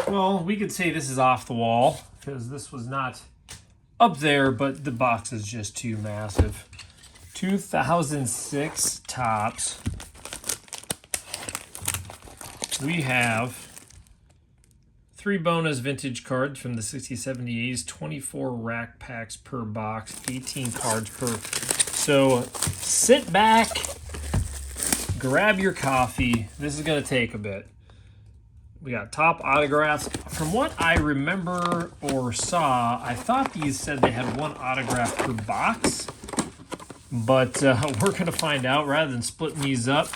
Well, we could say this is off the wall because this was not up there, but the box is just too massive. 2006 Topps. We have 3 bonus vintage cards from the 60s, 70s, 24 rack packs per box, 18 cards per. So sit back, grab your coffee. This is going to take a bit. We got top autographs. From what I remember or saw, I thought these said they had 1 autograph per box. But we're going to find out. Rather than splitting these up,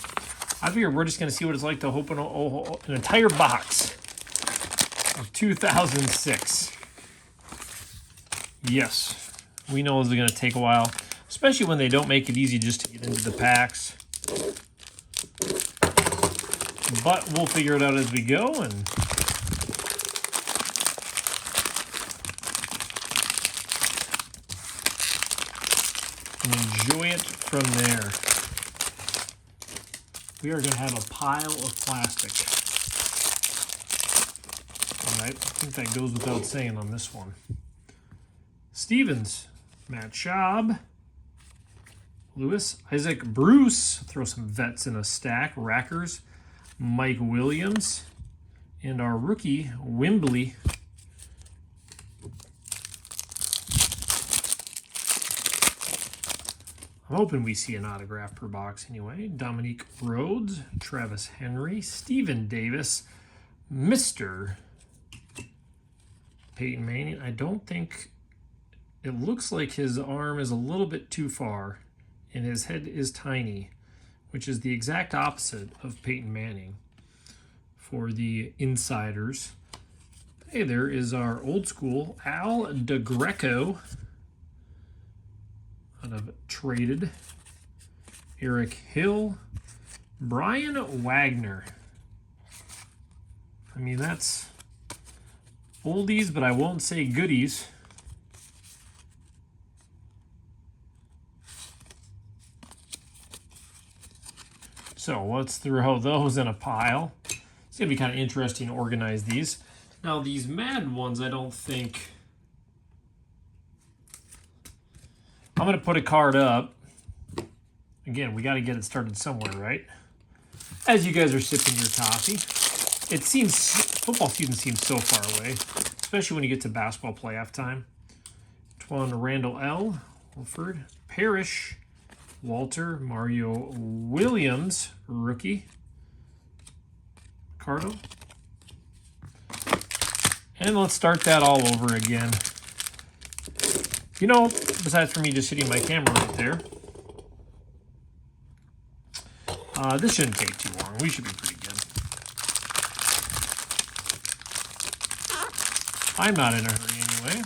I figure we're just going to see what it's like to open an entire box of 2006. Yes, we know this is going to take a while, especially when they don't make it easy just to get into the packs. But we'll figure it out as we go and enjoy it from there. We are going to have a pile of plastic. All right, I think that goes without saying on this one. Stevens, Matt Schaub, Lewis, Isaac Bruce, throw some vets in a stack, Rackers, Mike Williams, and our rookie, Wembley. I'm hoping we see an autograph per box anyway. Dominique Rhodes, Travis Henry, Stephen Davis, Mr. Peyton Manning. I don't think, it looks like his arm is a little bit too far and his head is tiny, which is the exact opposite of Peyton Manning for the insiders. Hey, there is our old school Al DeGreco out of Traded. Eric Hill, Brian Wagner. I mean, that's oldies, but I won't say goodies. So let's throw those in a pile. It's going to be kind of interesting to organize these. Now, these Madden ones, I don't think... I'm going to put a card up. Again, we got to get it started somewhere, right? As you guys are sipping your coffee. It seems, football season seems so far away, especially when you get to basketball playoff time. Twan Randall L. Wilford Parrish. Walter, Mario Williams, rookie. Cardo. And let's start that all over again. You know, besides for me just hitting my camera right there, this shouldn't take too long. We should be pretty good. I'm not in a hurry anyway.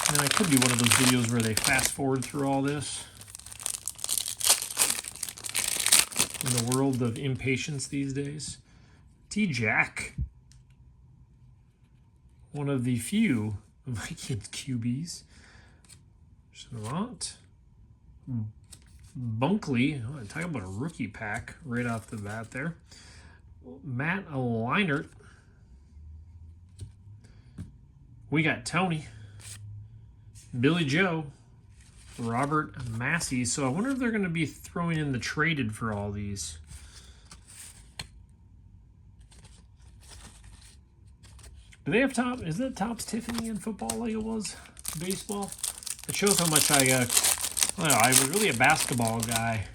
And it could be one of those videos where they fast forward through all this. In the world of impatience these days. T-Jack. One of the few Vikings QBs. Savant. Bunkley. Oh, talk about a rookie pack right off the bat there. Matt Leinart. We got Tony. Billy Joe. Robert Massey. So I wonder if they're going to be throwing in the traded for all these. Do they have top? Is that Topps Tiffany in football like it was baseball? It shows how much I was really a basketball guy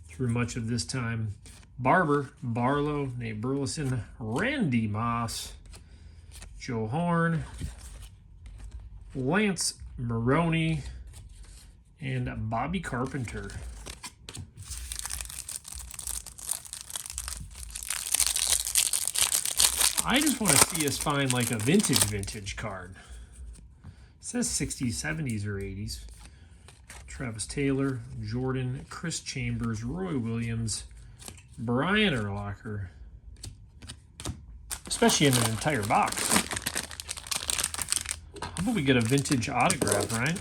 through much of this time. Barber, Barlow, Nate Burleson, Randy Moss, Joe Horn, Lance Maroney, and Bobby Carpenter. I just want to see us find like a vintage card. It says 60s, 70s, or 80s. Travis Taylor, Jordan, Chris Chambers, Roy Williams, Brian Urlacher. Especially in an entire box. How about we get a vintage autograph, right?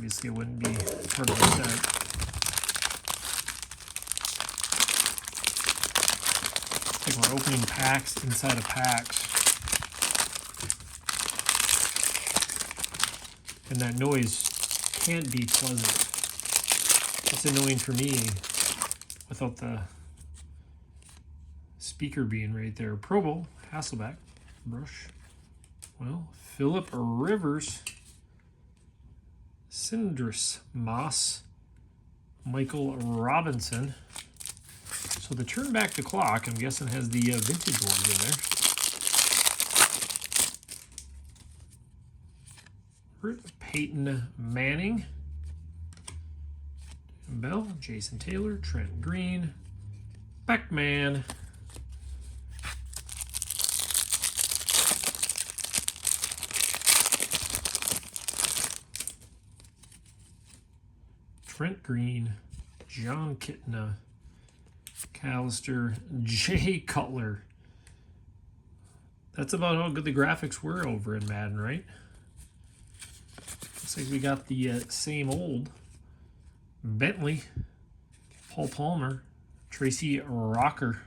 obviously it wouldn't be part of the set. It's like we're opening packs inside of packs. And that noise can't be pleasant. It's annoying for me without the speaker being right there. Pro Bowl, Hasselbeck, brush. Well, Phillip Rivers, Cindrus Moss, Michael Robinson. So the turn back the clock, I'm guessing, has the vintage ones in there. Peyton Manning, Bell, Jason Taylor, Trent Green, Beckman, Trent Green, John Kitna, Callister, Jay Cutler. That's about how good the graphics were over in Madden, right? Looks like we got the same old Bentley, Paul Palmer, Tracy Rocker.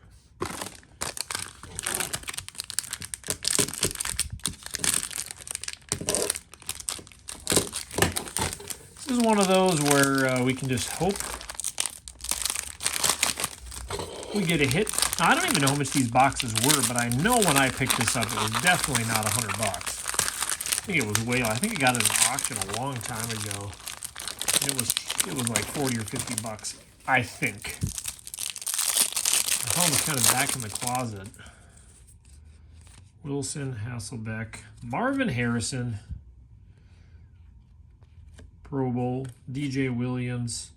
This is one of those where we can just hope we get a hit. Now, I don't even know how much these boxes were, but I know when I picked this up, it was definitely not $100. I think it was way. I think I got it at an auction a long time ago. It was like 40 or 50 bucks, I think. I found it kind of back in the closet. Wilson, Hasselbeck, Marvin Harrison, Pro Bowl, DJ Williams,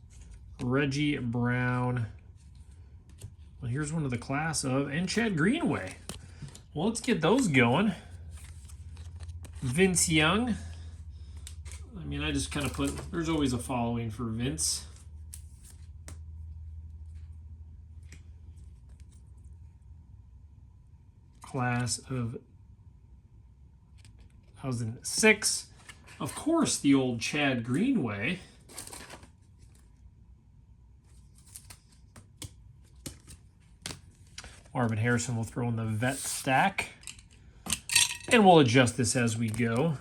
Reggie Brown. Well, here's one of the class of, and Chad Greenway. Well, let's get those going. Vince Young. I mean, I just kind of put, there's always a following for Vince. Class of 2006. Of course, the old Chad Greenway. Marvin Harrison will throw in the vet stack. And we'll adjust this as we go.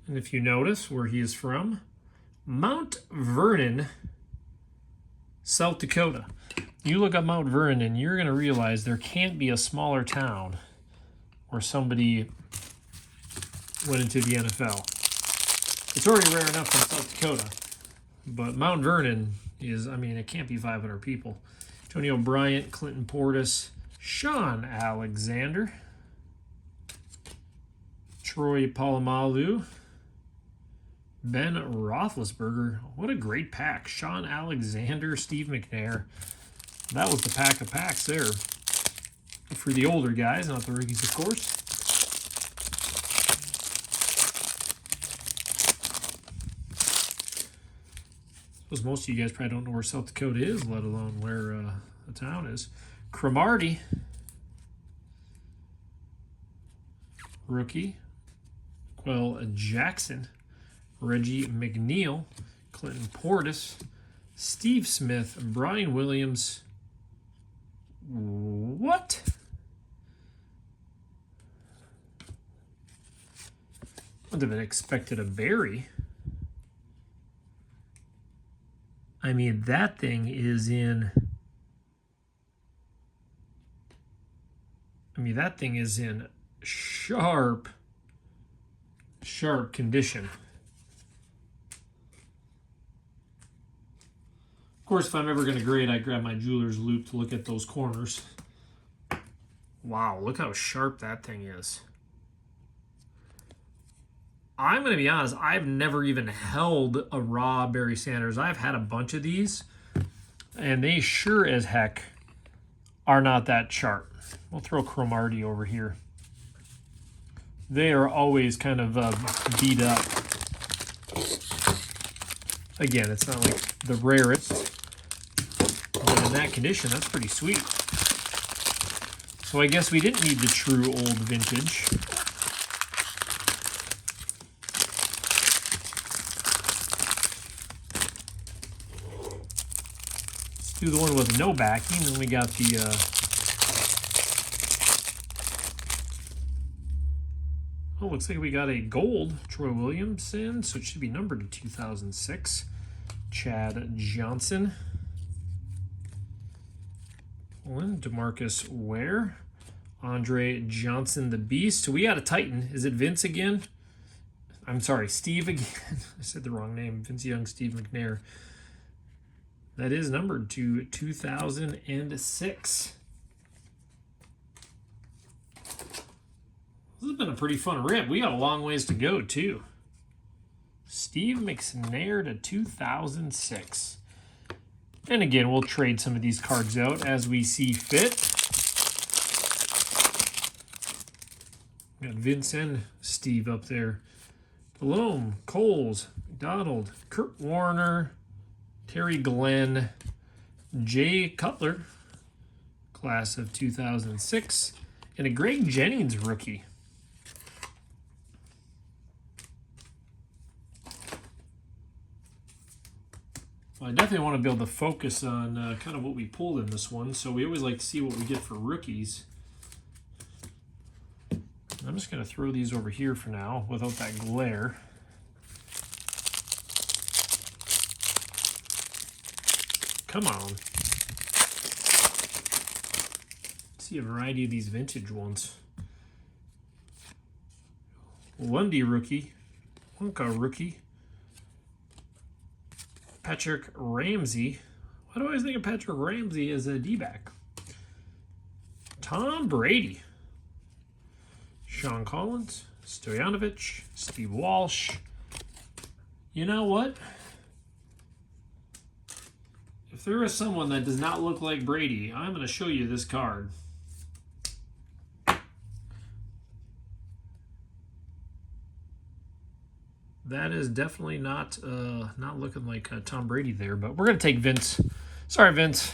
And if you notice where he is from, Mount Vernon, South Dakota. You look up Mount Vernon and you're going to realize there can't be a smaller town where somebody went into the NFL. It's already rare enough in South Dakota, but Mount Vernon is, I mean, it can't be 500 people. Antonio Bryant, Clinton Portis, Sean Alexander, Troy Polamalu, Ben Roethlisberger. What a great pack. Sean Alexander, Steve McNair. That was the pack of packs there for the older guys, not the rookies, of course. I suppose most of you guys probably don't know where South Dakota is, let alone where the town is. Cromartie, rookie. Quell Jackson, Reggie McNeil, Clinton Portis, Steve Smith, Brian Williams. What? Wouldn't have expected a Barry. I mean, that thing is in... sharp condition. Of course, if I'm ever going to grade, I grab my jeweler's loupe to look at those corners. Wow, look how sharp that thing is. I'm going to be honest, I've never even held a raw Barry Sanders. I've had a bunch of these, and they sure as heck are not that sharp. We'll throw Cromartie over here. They are always kind of beat up. Again, it's not like the rarest, but in that condition, that's pretty sweet. So I guess we didn't need the true old vintage. Let's do the one with no backing. Then we got the oh, looks like we got a gold Troy Williamson, so it should be numbered to 2006. Chad Johnson. DeMarcus Ware. Andre Johnson, the Beast. So we got a Titan. Is it Vince again? I'm sorry, Steve again. I said the wrong name. Vince Young, Steve McNair. That is numbered to 2006. This has been a pretty fun rip. We got a long ways to go, too. Steve McNair to 2006. And again, we'll trade some of these cards out as we see fit. We got Vince and Steve up there. Delhomme, Coles, McDonald, Kurt Warner, Terry Glenn, Jay Cutler, class of 2006, and a Greg Jennings rookie. I definitely want to be able to focus on kind of what we pulled in this one, so we always like to see what we get for rookies. I'm just going to throw these over here for now without that glare. Come on. Let's see a variety of these vintage ones. Lundy rookie, Wonka rookie, Patrick Ramsey. Why do I always think of Patrick Ramsey as a D-back? Tom Brady. Sean Collins, Stoyanovich, Steve Walsh. You know what? If there is someone that does not look like Brady, I'm going to show you this card. That is definitely not looking like Tom Brady there, but we're going to take Vince. Sorry, Vince.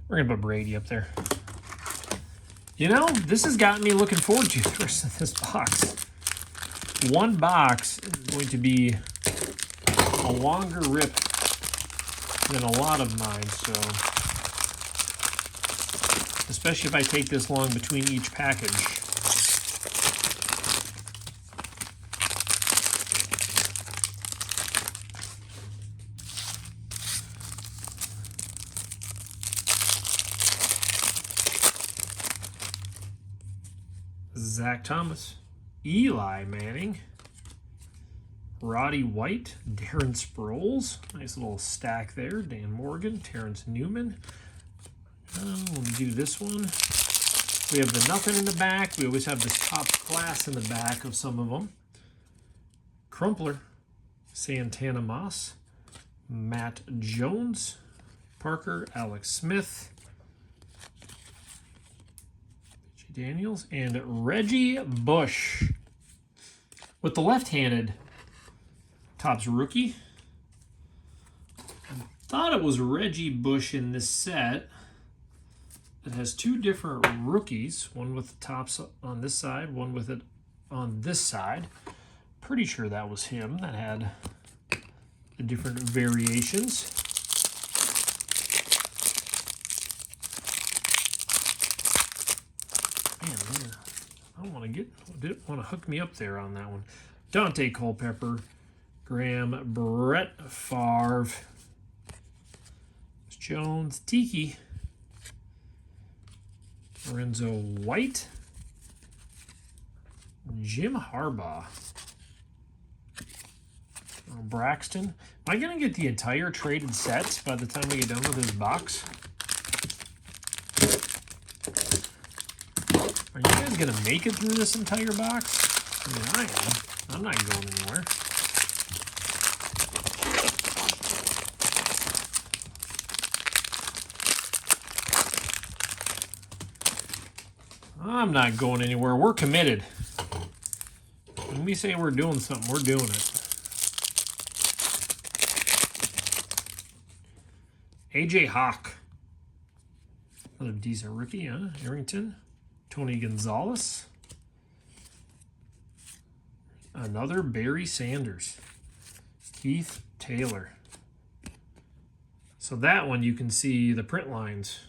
We're going to put Brady up there. You know, this has got me looking forward to the rest of this box. One box is going to be a longer rip than a lot of mine, so especially if I take this long between each package. Zach Thomas, Eli Manning, Roddy White, Darren Sproles, nice little stack there, Dan Morgan, Terrence Newman. We'll do this one. We have the nothing in the back. We always have this top class in the back of some of them. Crumpler, Santana Moss, Matt Jones, Parker, Alex Smith, Daniels, and Reggie Bush with the left-handed Topps rookie. I thought it was Reggie Bush in this set. It has two different rookies, one with the Topps on this side, one with it on this side. Pretty sure that was him that had the different variations. Man, I don't want to didn't want to hook me up there on that one. Dante Culpepper, Graham, Brett Favre, Jones, Tiki, Lorenzo White, Jim Harbaugh, Braxton. Am I going to get the entire traded set by the time we get done with this box? Are you guys going to make it through this entire box? I mean, I am. I'm not going anywhere. I'm not going anywhere. We're committed. When we say we're doing something, we're doing it. AJ Hawk, Another decent rookie, huh? Arrington. Tony Gonzalez. Another Barry Sanders. Keith Taylor. So that one you can see the print lines.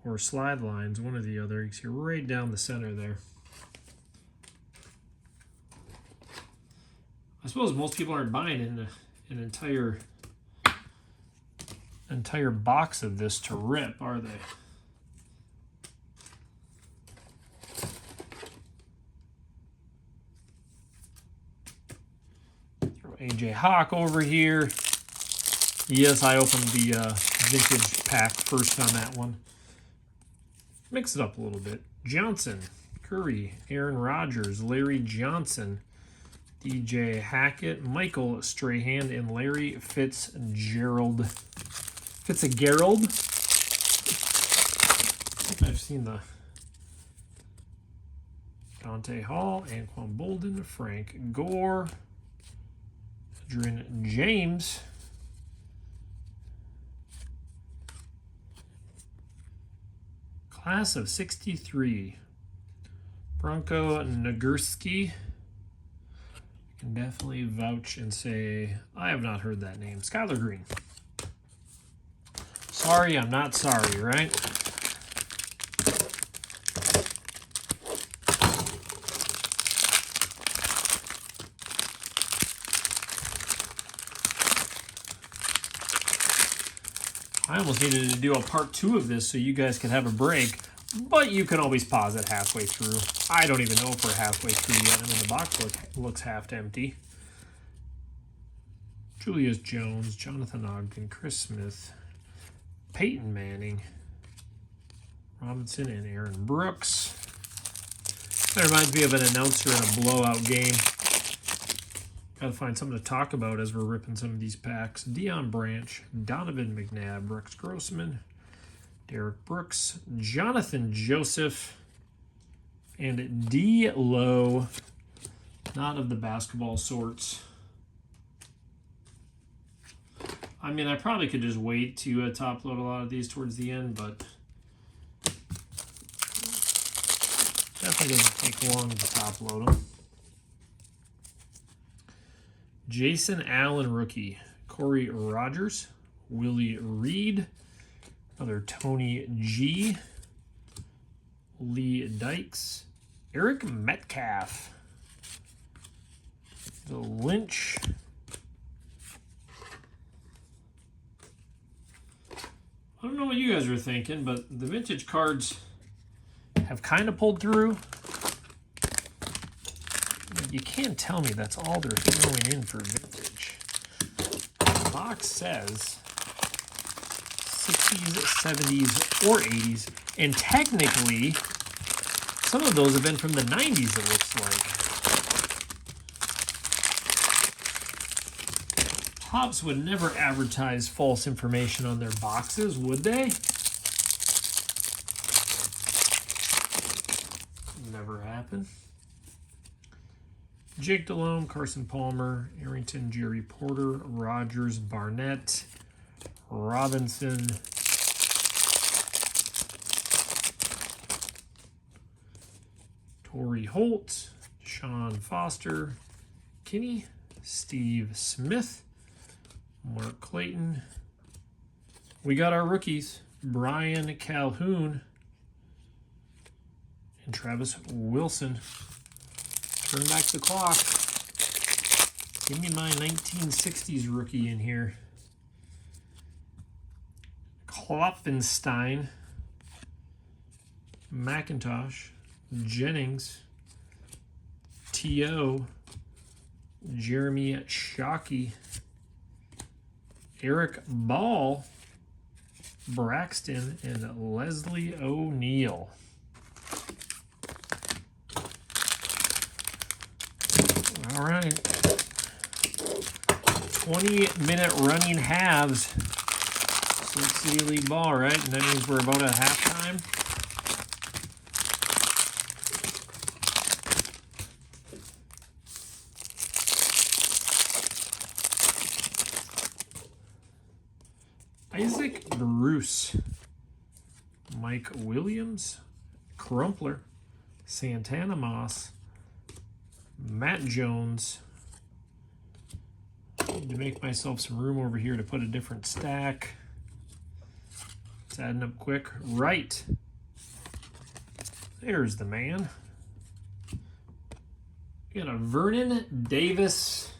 Or slide lines, one or the other. You can see right down the center there. I suppose most people aren't buying an entire box of this to rip, are they? Throw AJ Hawk over here. Yes, I opened the vintage pack first on that one. Mix it up a little bit. Johnson, Curry, Aaron Rodgers, Larry Johnson, DJ Hackett, Michael Strahan, and Larry Fitzgerald. I've seen the Dante Hall, Anquan Bolden, Frank Gore, Adrian James, class of 63, Bronco Nagurski. Can definitely vouch and say I have not heard that name. Skylar Green. Sorry, I'm not sorry, right? I almost needed to do a part 2 of this so you guys could have a break, but you can always pause it halfway through. I don't even know if we're halfway through yet. I mean, the box looks half empty. Julius Jones, Jonathan Ogden, Chris Smith, Peyton Manning, Robinson, and Aaron Brooks. That reminds me of an announcer in a blowout game. Got to find something to talk about as we're ripping some of these packs. Deion Branch, Donovan McNabb, Rex Grossman, Derek Brooks, Jonathan Joseph, and D. Lowe. Not of the basketball sorts. I mean, I probably could just wait to top load a lot of these towards the end, but definitely doesn't take long to top load them. Jason Allen rookie, Corey Rogers, Willie Reed, another Tony G, Lee Dykes, Eric Metcalf, the Lynch, I don't know what you guys are thinking, but the vintage cards have kind of pulled through. You can't tell me that's all they're throwing in for vintage. The box says 60s, 70s, or 80s, and technically, some of those have been from the 90s, it looks like. Topps would never advertise false information on their boxes, would they? Never happened. Jake Delhomme, Carson Palmer, Arrington, Jerry Porter, Rogers, Barnett, Robinson, Torrey Holt, Sean Foster, Kinney, Steve Smith, Mark Clayton. We got our rookies, Brian Calhoun and Travis Wilson. Turn back the clock. Give me my 1960s rookie in here. Klopfenstein, McIntosh, Jennings, T.O., Jeremy Shockey, Eric Ball, Braxton, and Leslie O'Neal. All right. 20-minute running halves. Salt City League ball, right? And that means we're about at halftime. Isaac Bruce, Mike Williams, Crumpler, Santana Moss, Matt Jones. Need to make myself some room over here to put a different stack. It's adding up quick. Right. There's the man. We got a Vernon Davis.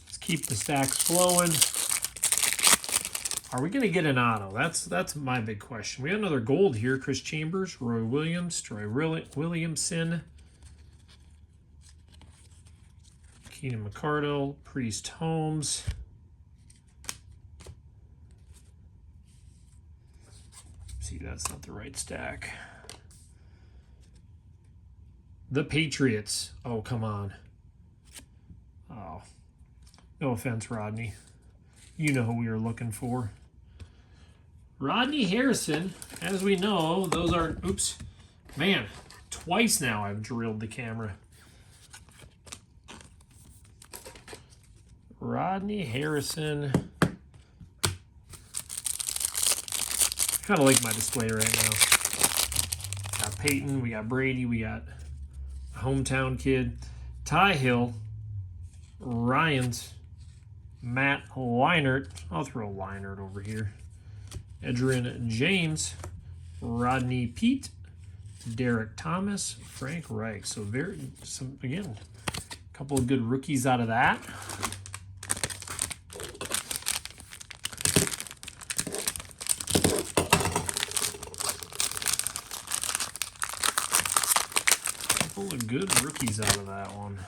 Let's keep the stacks flowing. Are we going to get an auto? That's my big question. We got another gold here. Chris Chambers, Roy Williams, Troy Williamson, Keenan McCardle, Priest Holmes. See, that's not the right stack. The Patriots. Oh, come on. Oh, no offense, Rodney. You know who we were looking for. Rodney Harrison, as we know, those are, oops, man, twice now I've drilled the camera. Rodney Harrison. Kind of like my display right now. Got Peyton, we got Brady, we got hometown kid. Ty Hill, Ryans, Matt Leinart. I'll throw Leinart over here. Edgerrin James, Rodney Pete, Derek Thomas, Frank Reich. So again, a couple of good rookies out of that. Couple of good rookies out of that one.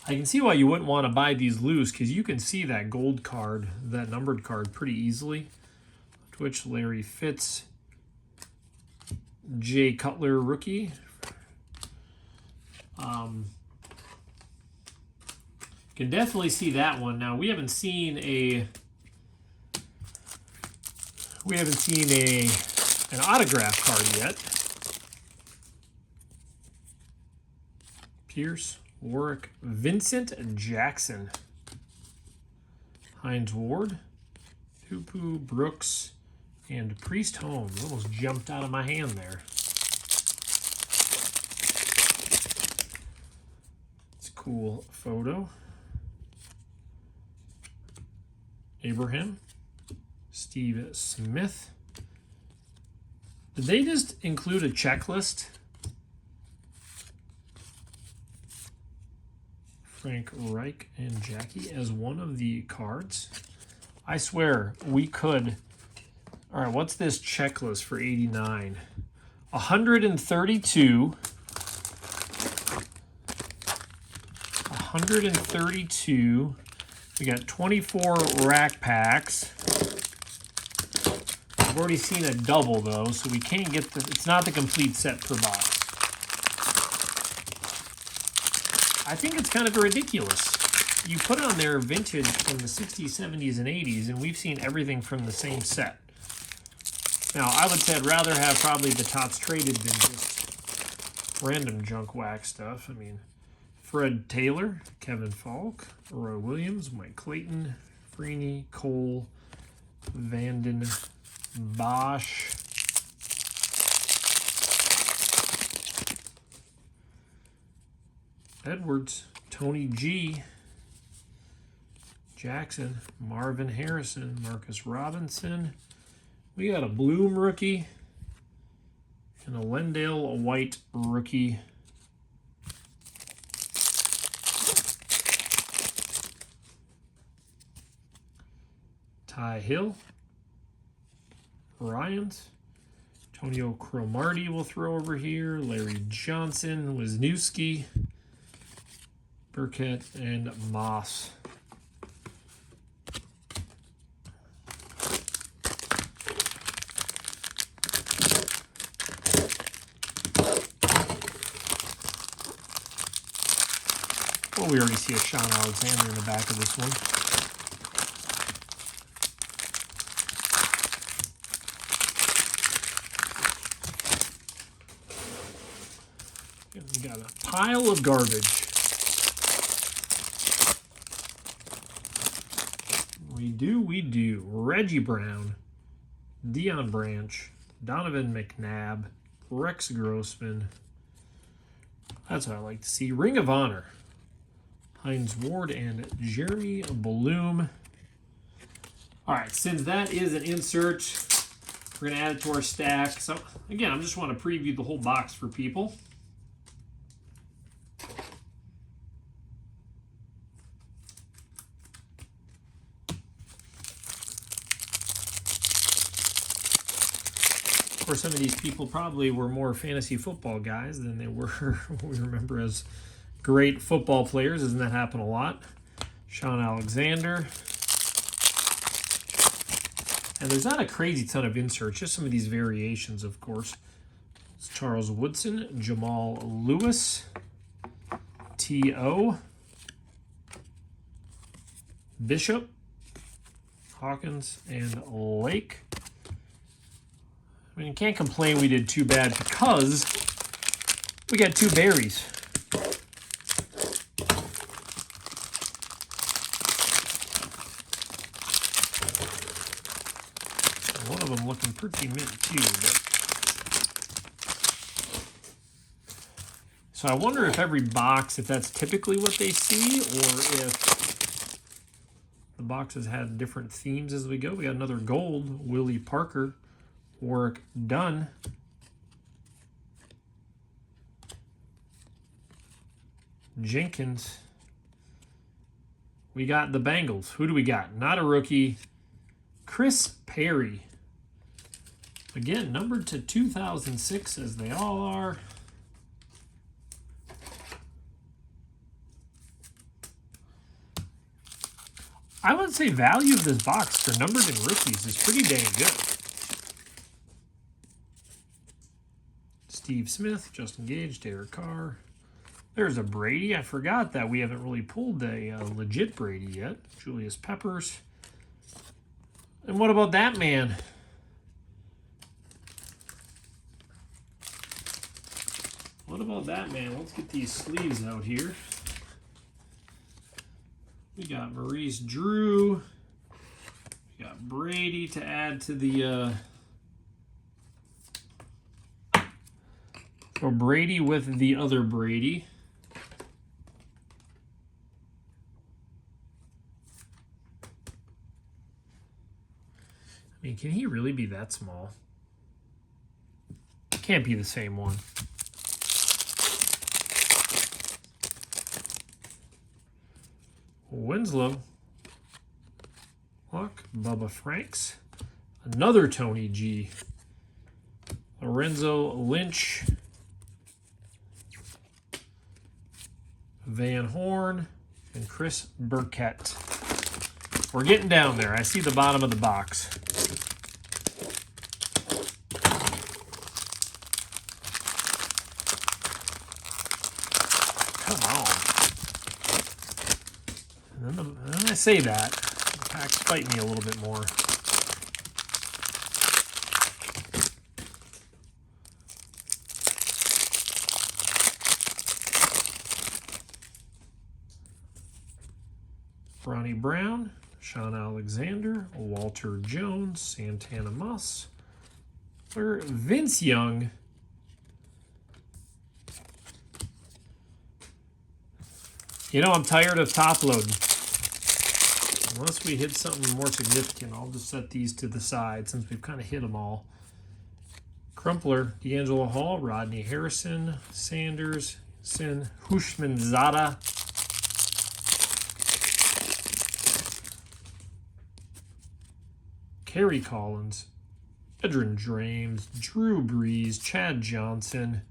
I can see why you wouldn't want to buy these loose, because you can see that gold card, that numbered card, pretty easily. Twitch, Larry Fitz, Jay Cutler, rookie. Can definitely see that one. Now we haven't seen an autograph card yet. Pierce, Warwick, Vincent Jackson, Hines Ward, Tupu, Brooks, and Priest Holmes. Almost jumped out of my hand there. It's a cool photo. Abraham, Steve Smith. Did they just include a checklist? Frank Reich and Jackie as one of the cards. I swear we could. All right, what's this checklist for 89? 132. 132. We got 24 rack packs. I've already seen a double though, so we can't get the, it's not the complete set per box. I think it's kind of ridiculous. You put on there vintage from the 60s, 70s, and 80s, and we've seen everything from the same set. Now, I would say I'd rather have probably the Tots traded than just random junk wax stuff. I mean, Fred Taylor, Kevin Falk, Roy Williams, Mike Clayton, Freeney, Cole, Vanden Bosch, Edwards, Tony G, Jackson, Marvin Harrison, Marcus Robinson. We got a Bloom rookie and a Lendale White rookie. Ty Hill, Ryans, Antonio Cromartie will throw over here, Larry Johnson, Wisniewski, Burkett, and Moss. Well, we already see a Sean Alexander in the back of this one. We got a pile of garbage. We do. Reggie Brown, Deion Branch, Donovan McNabb, Rex Grossman. That's what I like to see. Ring of Honor, Hines Ward and Jeremy Bloom. All right, since that is an insert, we're going to add it to our stack. So, again, I just want to preview the whole box for people. Of course, some of these people probably were more fantasy football guys than they were what we remember as great football players. Doesn't that happen a lot? Sean Alexander. And there's not a crazy ton of inserts, just some of these variations, of course. It's Charles Woodson, Jamal Lewis, T.O., Bishop, Hawkins, and Lake. I mean, you can't complain we did too bad because we got 2 berries. One of them looking pretty mint too. So I wonder if every box, if that's typically what they see, or if the boxes had different themes as we go. We got another gold, Willie Parker, Warwick Dunn. Jenkins. We got the Bengals. Who do we got? Not a rookie. Chris Perry. Again, numbered to 2006 as they all are. I would say value of this box for numbered and rookies is pretty dang good. Steve Smith, Justin Gage, Derek Carr. There's a Brady. I forgot that we haven't really pulled a legit Brady yet. Julius Peppers. And what about that man? What about that man? Let's get these sleeves out here. We got Maurice Drew. We got Brady to add to the... or Brady with the other Brady. I mean, can he really be that small? Can't be the same one. Winslow. Luck. Bubba Franks. Another Tony G. Lorenzo Lynch. Van Horn. And Chris Burkett. We're getting down there. I see the bottom of the box. Come on. And then I say that, the packs fight me a little bit more. Ronnie Brown, Sean Alexander, Walter Jones, Santana Moss, or Vince Young. You know, I'm tired of top loading. Unless we hit something more significant, I'll just set these to the side since we've kind of hit them all. Crumpler, D'Angelo Hall, Rodney Harrison, Sanders, Hushman Zada, Kerry Collins, Edrin James, Drew Brees, Chad Johnson,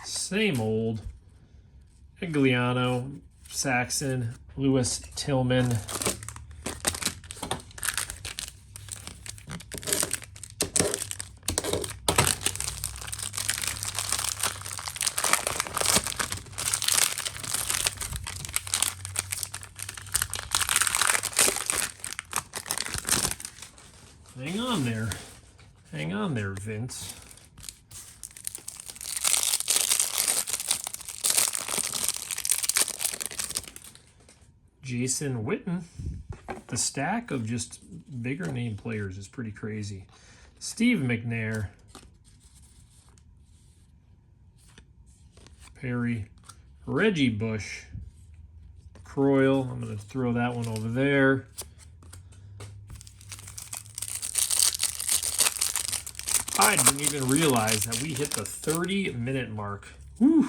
same old, Egliano, Saxon, Lewis Tillman, Hang on there, Vince. Jason Witten. The stack of just bigger name players is pretty crazy. Steve McNair. Perry. Reggie Bush. Croyle. I'm going to throw that one over there. I didn't even realize that we hit the 30-minute mark. Whew.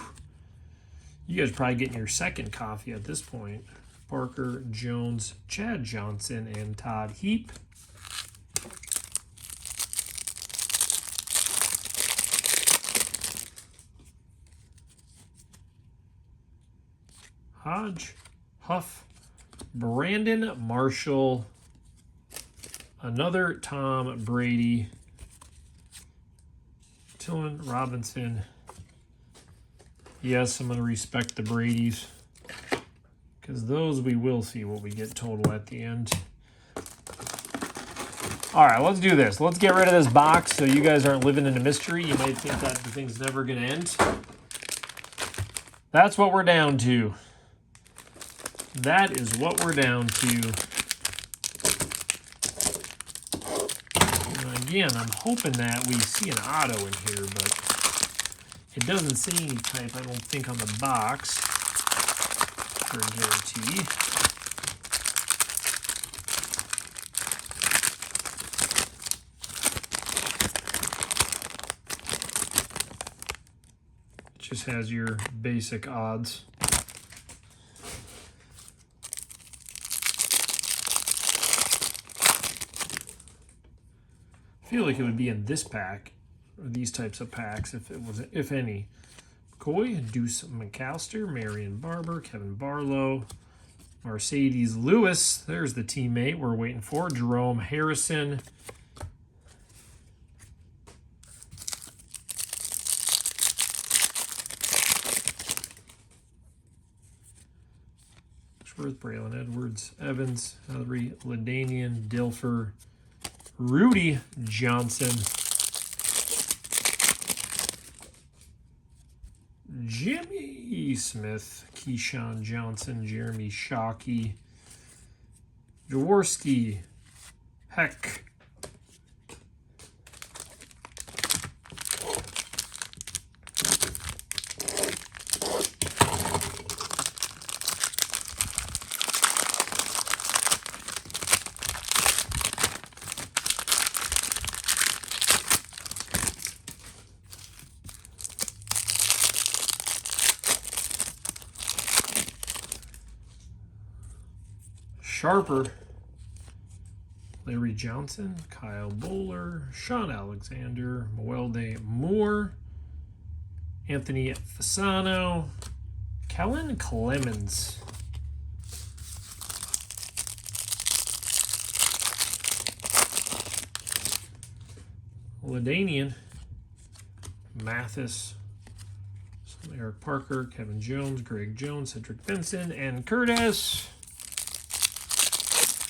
You guys are probably getting your second coffee at this point. Parker Jones, Chad Johnson, and Todd Heap. Hodge, Huff, Brandon Marshall, another Tom Brady, Tillman Robinson. Yes, I'm going to respect the Bradys, because those we will see what we get total at the end. All right, let's do this. Let's get rid of this box so you guys aren't living in a mystery. You might think that the thing's never going to end. That's what we're down to. That is what we're down to. And again, I'm hoping that we see an auto in here, but it doesn't say any type, I don't think, on the box for a guarantee. It just has your basic odds. I feel like it would be in this pack, or these types of packs, if it was, if any. McCoy, Deuce McAllister, Marion Barber, Kevin Barlow, Mercedes Lewis. There's the teammate we're waiting for. Jerome Harrison. Ashworth, Braylon Edwards, Evans, Hillary Ladanian, Dilfer, Rudy Johnson, Jimmy Smith, Keyshawn Johnson, Jeremy Shockey, Jaworski, Heck, Sharper, Larry Johnson, Kyle Bowler, Sean Alexander, Moelde Moore, Anthony Fasano, Kellen Clemens, Ladanian, Mathis, Eric Parker, Kevin Jones, Greg Jones, Cedric Benson, and Curtis.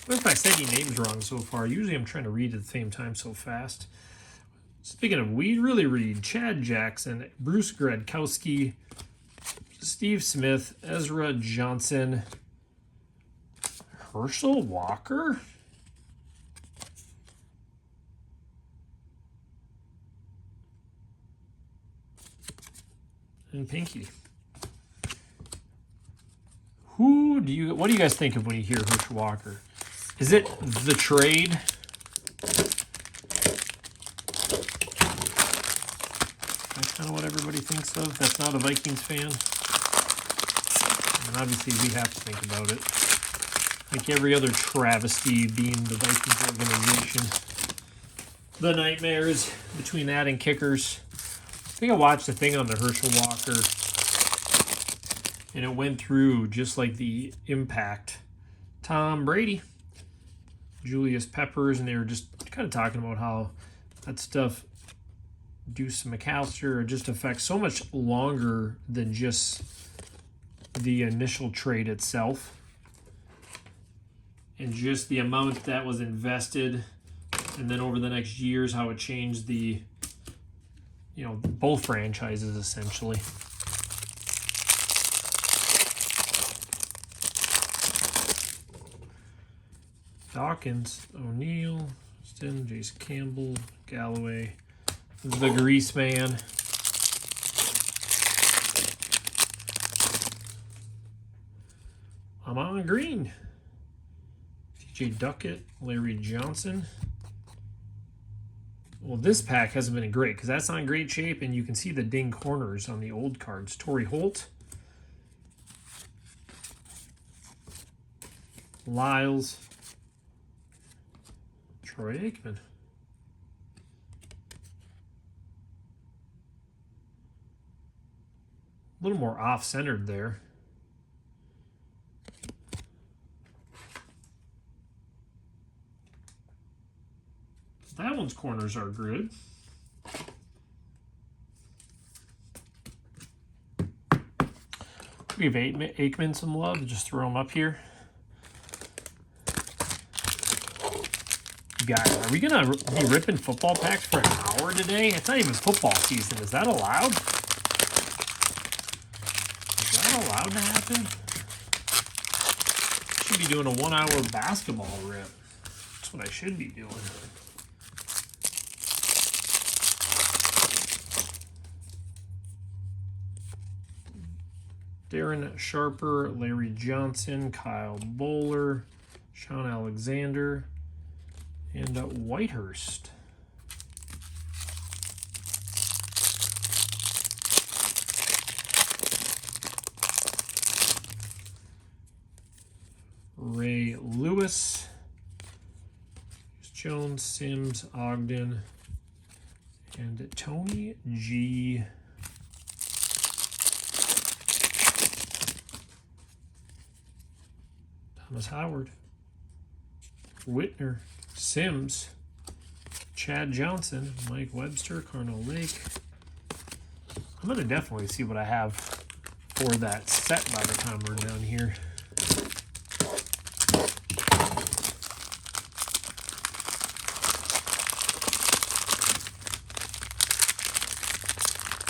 What if I said any names wrong so far? Usually I'm trying to read at the same time so fast. Speaking of we'd really read, Chad Jackson, Bruce Gradkowski, Steve Smith, Ezra Johnson, Herschel Walker, and Pinky. What do you guys think of when you hear Herschel Walker? Is it the trade? That's kind of what everybody thinks of. That's not a Vikings fan. And obviously we have to think about it. Like every other travesty being the Vikings organization. The nightmares between that and kickers. I think I watched a thing on the Herschel Walker, and it went through just like the impact. Tom Brady, Julius Peppers, and they were just kind of talking about how that stuff, Deuce McAllister, just affects so much longer than just the initial trade itself. And just the amount that was invested, and then over the next years, how it changed the, both franchises essentially. Dawkins, O'Neal, Stin, Jason Campbell, Galloway, the Grease Man. Amon Green, TJ Duckett, Larry Johnson. Well, this pack hasn't been great because that's not in great shape, and you can see the ding corners on the old cards. Torrey Holt, Lyles, Troy Aikman. A little more off-centered there. That one's corners are good. We give Aikman some love. Just throw him up here. Guys, are we going to be ripping football packs for an hour today? It's not even football season. Is that allowed? Is that allowed to happen? Should be doing a 1 hour basketball rip. That's what I should be doing. Darren Sharper, Larry Johnson, Kyle Bowler, Sean Alexander, and Whitehurst. Ray Lewis, Jones, Sims, Ogden, and Tony G. Thomas Howard, Whitner, Sims, Chad Johnson, Mike Webster, Carnell Lake. I'm going to definitely see what I have for that set by the time we're down here.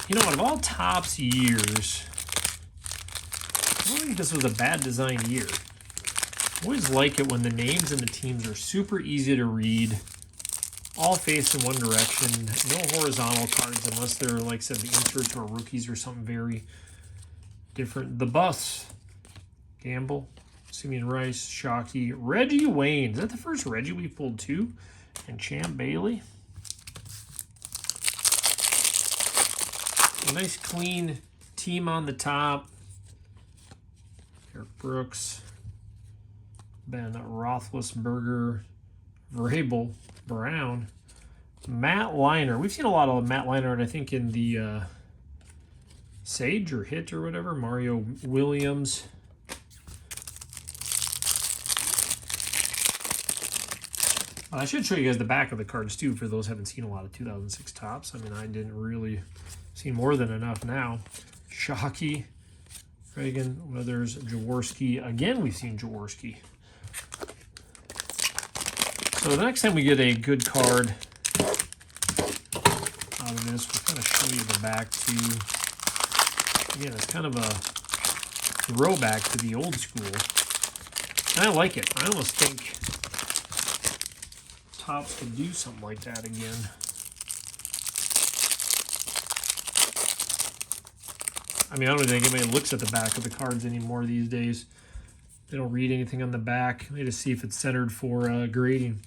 You know, out of all Topps years, I don't think this was a bad design year. I always like it when the names and the teams are super easy to read, all face in one direction, no horizontal cards unless they're, like I said, the inserts or rookies or something very different. The Bus, Gamble, Simeon Rice, Shockey, Reggie Wayne. Is that the first Reggie we pulled too? And Champ Bailey. A nice clean team on the top. Eric Brooks, Ben Roethlisberger, Vrabel, Brown, Matt Leinart. We've seen a lot of Matt Leinart, I think, in the Sage or Hit or whatever. Mario Williams. I should show you guys the back of the cards, too, for those who haven't seen a lot of 2006 Topps. I mean, I didn't really see more than enough now. Shockey, Reagan, Weathers, Jaworski. Again, we've seen Jaworski. So the next time we get a good card out of this, we'll kind of show you the back too. Again, it's kind of a throwback to the old school. And I like it. I almost think Topps could do something like that again. I mean, I don't think anybody looks at the back of the cards anymore these days. They don't read anything on the back. They just see if it's centered for grading.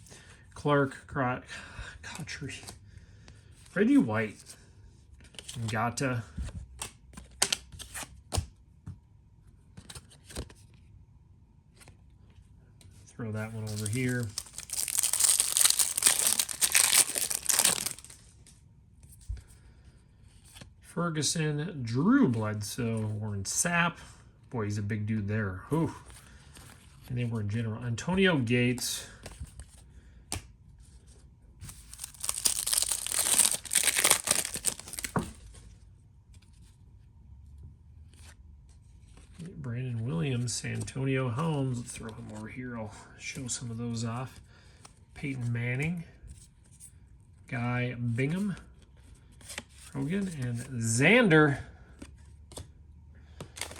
Clark, Cotry, Reggie White, Ngata, throw that one over here. Ferguson, Drew Bledsoe, Warren Sapp. Boy, he's a big dude there. Whew. And they were in general. Antonio Gates. Brandon Williams, Antonio Holmes. Let's throw him over here. I'll show some of those off. Peyton Manning. Guy Bingham. Hogan and Xander.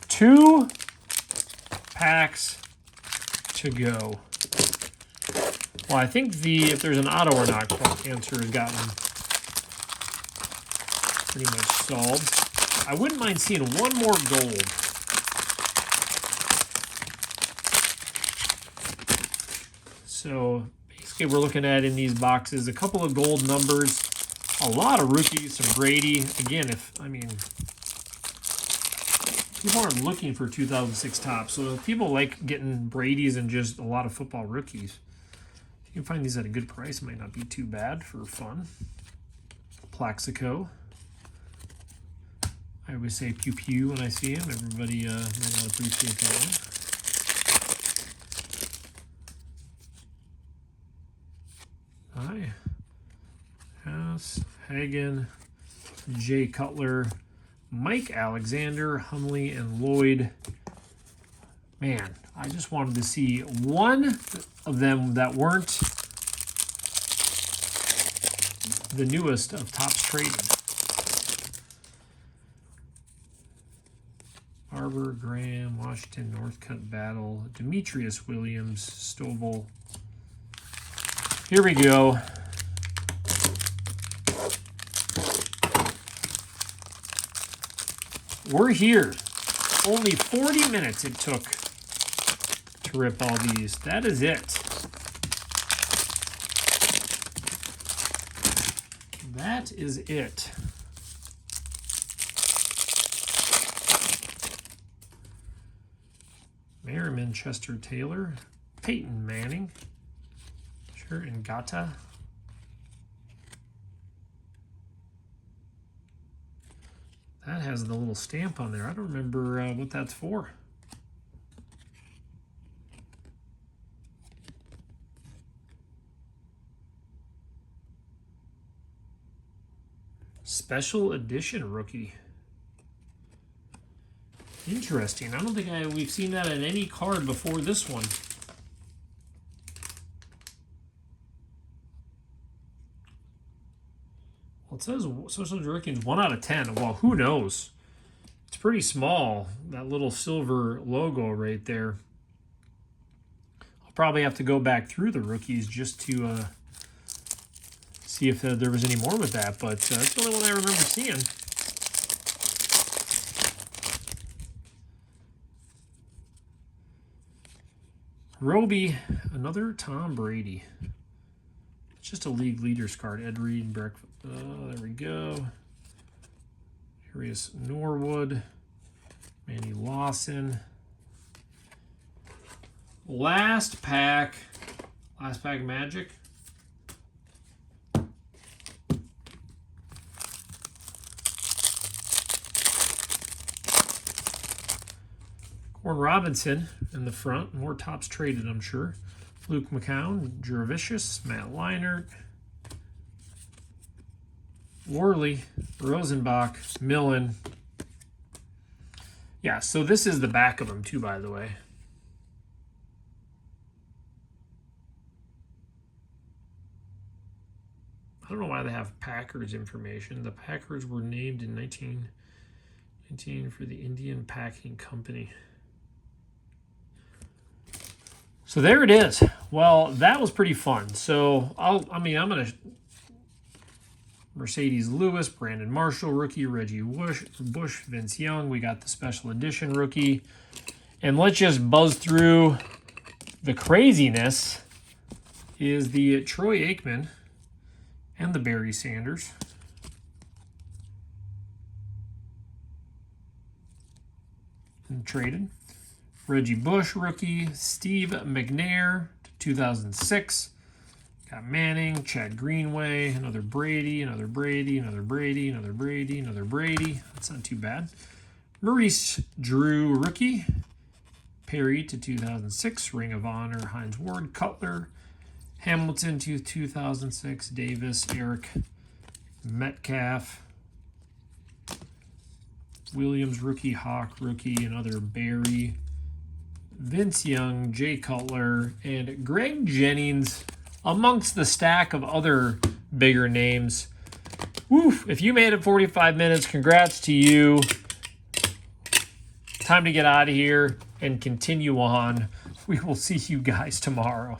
2 packs to go. Well, I think if there's an auto or not answer has gotten pretty much solved. I wouldn't mind seeing one more gold. So basically we're looking at in these boxes a couple of gold numbers, a lot of rookies, some Brady. Again, people aren't looking for 2006 tops, so if people like getting Brady's and just a lot of football rookies, if you can find these at a good price, it might not be too bad for fun. Plaxico. I always say pew pew when I see him. Everybody might not appreciate that one. House, Hagen, Jay Cutler, Mike Alexander, Hundley, and Lloyd. Man, I just wanted to see one of them that weren't the newest of Topps Trading. Barber, Graham, Washington, Northcutt, Battle, Demetrius Williams, Stovall. Here we go. We're here. Only 40 minutes it took to rip all these. That is it. That is it. Merriman, Chester Taylor, Peyton Manning, and Gata. That has the little stamp on there. I don't remember what that's for. Special edition rookie. Interesting. I don't think we've seen that in any card before this one. Well, it says Social Rankings 1 out of 10. Well, who knows? It's pretty small, that little silver logo right there. I'll probably have to go back through the rookies just to see if there was any more with that, but that's the only one I remember seeing. Roby, another Tom Brady. It's just a league leaders card. Ed Reed, Breakfast. There we go. Here is Norwood, Manny Lawson. Last pack Magic. Warren Robinson in the front. More Topps traded, I'm sure. Luke McCown, Jurevicius, Matt Leinart, Worley, Rosenbach, Millen. Yeah, so this is the back of them too, by the way. I don't know why they have Packers information. The Packers were named in 1919 for the Indian Packing Company. So there it is. Well, that was pretty fun. So I'm gonna Mercedes Lewis, Brandon Marshall rookie, Reggie Bush, Vince Young. We got the special edition rookie, and let's just buzz through the craziness. Is the Troy Aikman and the Barry Sanders. And traded. Reggie Bush rookie, Steve McNair, 2006. Got Manning, Chad Greenway, another Brady, another Brady, another Brady, another Brady, another Brady. That's not too bad. Maurice Drew rookie, Perry to 2006. Ring of Honor, Hines Ward, Cutler, Hamilton to 2006. Davis, Eric Metcalf. Williams rookie, Hawk rookie, another Barry. Vince Young, Jay Cutler, and Greg Jennings amongst the stack of other bigger names. Woof, if you made it 45 minutes, congrats to you. Time to get out of here and continue on. We will see you guys tomorrow.